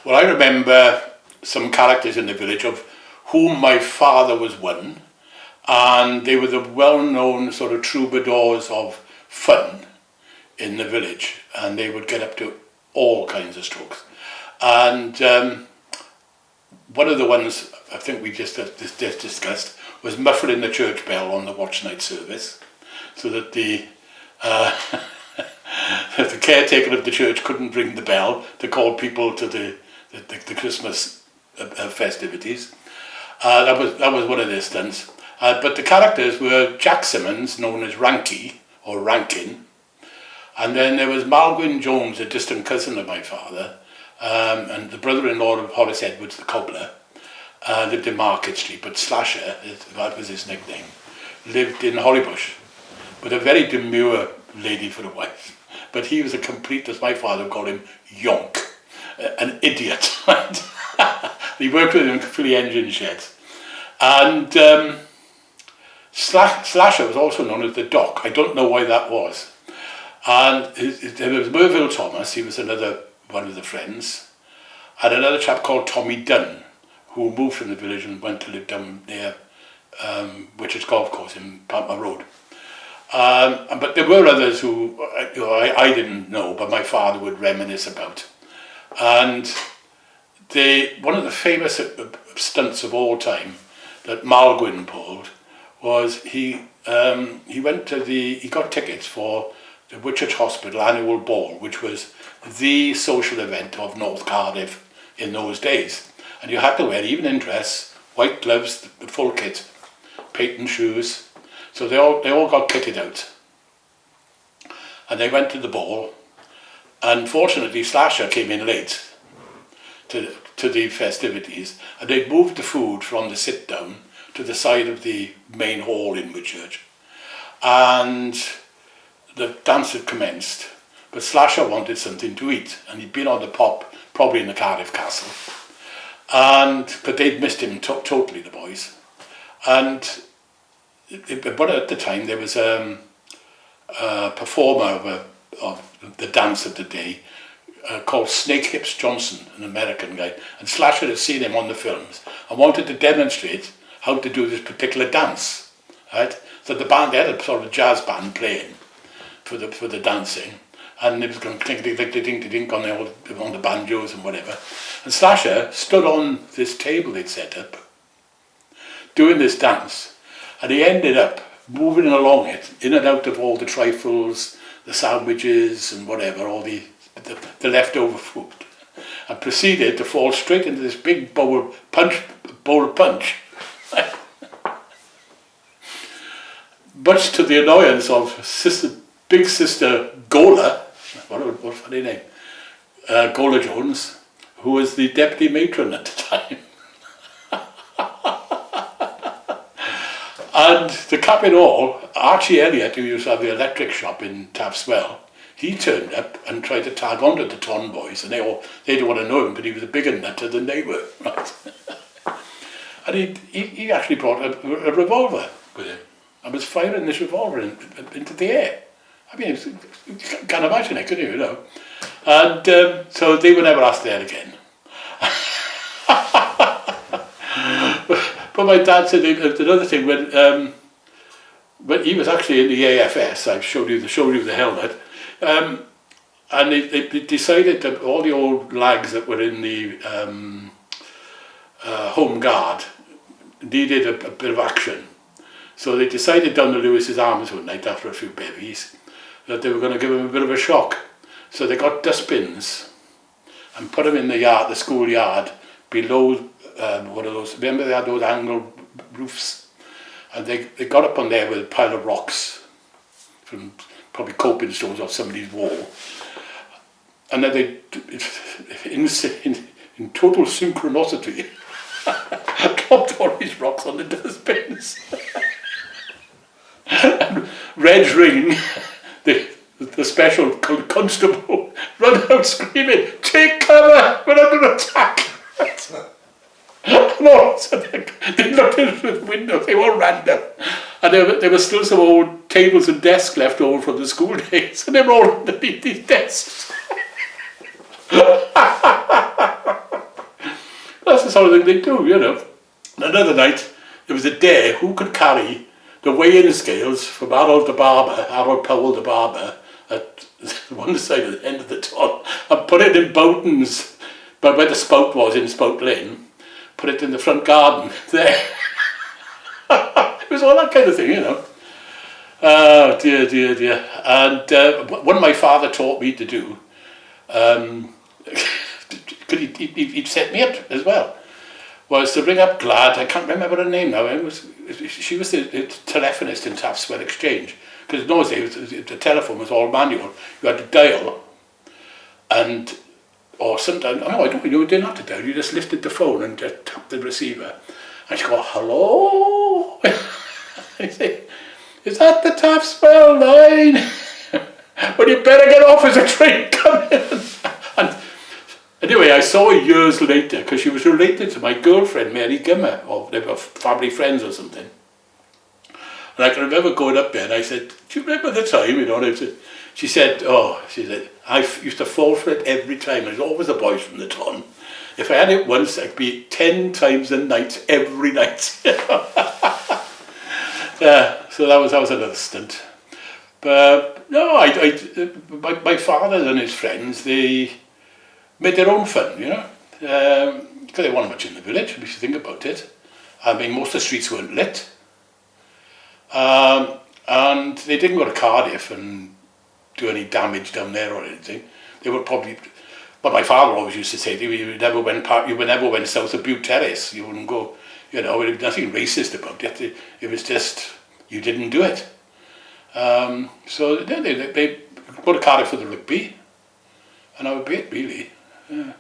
Well, I remember some characters in the village of whom my father was one, and they were the well-known sort of troubadours of fun in the village, and they would get up to all kinds of strokes. And one of the ones I think we just discussed was muffling the church bell on the watch night service, so that the the caretaker of the church couldn't ring the bell to call people to the Christmas festivities. That was one of their stunts. But the characters were Jack Simmons, known as Ranky or Rankin, and then there was Malgwyn Jones, a distant cousin of my father, and the brother-in-law of Horace Edwards, the cobbler, lived in Market Street, but Slasher, that was his nickname, lived in Hollybush, with a very demure lady for a wife. But he was a complete, as my father called him, yonk, an idiot. He worked with him for the engine sheds. And Slasher was also known as the Doc. I don't know why that was. And there was Merville Thomas, he was another one of the friends, and another chap called Tommy Dunn, who moved from the village and went to live down near Witch's Golf Course in Palmer Road. But there were others who I didn't know, but my father would reminisce about. And one of the famous stunts of all time that Malgwyn pulled was he got tickets for the Whitchurch Hospital annual ball, which was the social event of North Cardiff in those days. And you had to wear evening dress, white gloves, the full kit, patent shoes. So they all got kitted out. And they went to the ball. Unfortunately, Slasher came in late to the festivities, and they'd moved the food from the sit-down to the side of the main hall in Whitchurch. And the dance had commenced, but Slasher wanted something to eat, and he'd been on the pop, probably in the Cardiff Castle. But they'd missed him totally, the boys. But at the time there was a performer of the dance of the day called Snake Hips Johnson, an American guy, and Slasher had seen him on the films and wanted to demonstrate how to do this particular dance. Right? So the band, they had a sort of jazz band playing for the dancing, and it was going clink-a-dink on the banjos and whatever. And Slasher stood on this table they'd set up, doing this dance, and he ended up moving along it, in and out of all the trifles, the sandwiches and whatever, all the leftover food, and proceeded to fall straight into this big bowl of punch. Much to the annoyance of big sister Gola, what a funny name, Gola Jones, who was the deputy matron at the time. And to cap it all, Archie Elliott, who used to have the electric shop in Tapswell, he turned up and tried to tag on to the Ton boys, and they didn't want to know him, but he was a bigger nutter than they were, right? And he actually brought a revolver with him, and was firing this revolver into the air. I mean, you can't imagine it, can you know? And so they were never asked there again. But my dad said another thing, when he was actually in the AFS, I showed you the helmet, and they decided that all the old lags that were in the Home Guard needed a bit of action. So they decided down to Lewis's Arms one night after a few bevies that they were going to give him a bit of a shock. So they got dustbins and put him in the school yard below one of those. Remember they had those angled roofs, and they got up on there with a pile of rocks from probably coping stones off somebody's wall, and then they, in total synchronicity, dropped all these rocks on the dustbins. And Reg Ring, the special constable, run out screaming, "Take cover! We're under attack!" And all of a sudden, they looked in through the window, they all ran down. And there were still some old tables and desks left over from the school days, and they were all underneath these desks. sort of thing they do, you know. And another night, there was a dare who could carry the weighing scales from Harold Powell the barber, at one side of the end of the ton, and put it in Bowden's, but where the spout was in Spout Lane, put it in the front garden there. It was all that kind of thing, you know. Oh dear, dear, dear. And what my father taught me to do, because he'd set me up as well, was to ring up Glad. I can't remember her name now. She was the telephonist in Taftswell Exchange. Because in those days, the telephone was all manual. You had to dial, or sometimes, no, I don't know, you didn't have to dial. You just lifted the phone and just tapped the receiver. And she'd go, hello? I say, is that the Taftswell line? Well, you better get off, as a train coming. And anyway, I saw her years later, because she was related to my girlfriend, Mary Gimmer, or they were family friends or something. And I can remember going up there and I said, do you remember the time, you know, and she said, I used to fall for it every time. There's always the boys from the ton. If I had it once, I'd be 10 times a night, every night. So that was another stunt. But no, my father and his friends, they made their own fun, you know. Because they weren't much in the village, if you think about it. I mean, most of the streets weren't lit. And they didn't go to Cardiff and do any damage down there or anything. They would probably, but my father always used to say, you never went south of Butte Terrace. You wouldn't go, you know, there was nothing racist about it. It was just, you didn't do it. So they go to Cardiff for the rugby, and that would be it, really. Yeah.